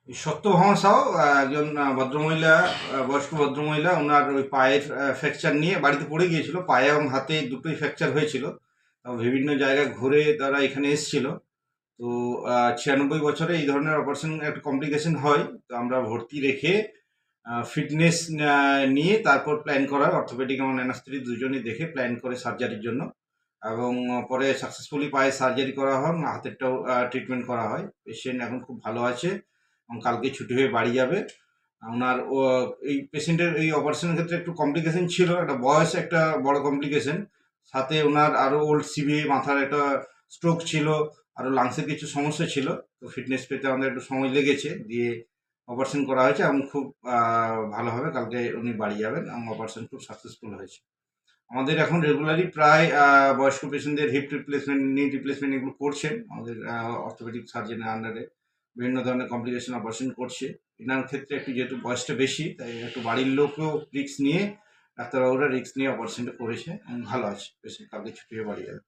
এই সত্যভামা সাউ একজন ভদ্রমহিলা, বয়স্ক ভদ্রমহিলা, ওনার ওই পায়ের ফ্র্যাকচার নিয়ে বাড়িতে পড়ে গিয়েছিল। পায়ে এবং হাতে দুটোই ফ্র্যাকচার হয়েছিল। বিভিন্ন জায়গায় ঘুরে তারা এখানে এসেছিল। তো 96 বছরে এই ধরনের অপারেশন একটা কমপ্লিকেশন হয়। তো আমরা ভর্তি রেখে ফিটনেস নিয়ে তারপর প্ল্যান করা হয়। অর্থোপেডিক এবং অ্যানাস্থেটিক দুজনেই দেখে প্ল্যান করে সার্জারির জন্য, এবং পরে সাকসেসফুলি পায়ে সার্জারি করা হয়, হাতেরটাও ট্রিটমেন্ট করা হয়। পেশেন্ট এখন খুব ভালো আছে এবং কালকে ছুটি হয়ে বাড়ি যাবে। ওনার এই পেশেন্টের এই অপারেশনের ক্ষেত্রে একটু কমপ্লিকেশন ছিল, একটা বয়স একটা বড় কমপ্লিকেশন, সাথে ওনার আরও ওল্ড সিবি, মাথার একটা স্ট্রোক ছিল, আরও লাংসের কিছু সমস্যা ছিল। তো ফিটনেস পেতে আমাদের একটু সময় লেগেছে, দিয়ে অপারেশন করা হয়েছে এবং খুব ভালোভাবে কালকে উনি বাড়ি যাবেন এবং অপারেশন খুব সাকসেসফুল হয়েছে। আমাদের এখন রেগুলারই প্রায় বয়স্ক পেশেন্টদের হিপ রিপ্লেসমেন্ট, নি রিপ্লেসমেন্ট এগুলো করছেন আমাদের অর্থোপেডিক সার্জনের আন্ডারে। বিভিন্ন ধরনের কমপ্লিকেশন অপারেশন করছে। এনার ক্ষেত্রে একটু যেহেতু বয়সটা বেশি, তাই একটু বাড়ির লোকও রিস্ক নিয়ে, ডাক্তারবাবুরা রিস্ক নিয়ে অপারেশনটা করেছে এবং ভালো আছে পেশেন্ট, কালকে ছুটি হয়ে বাড়ি যাবে।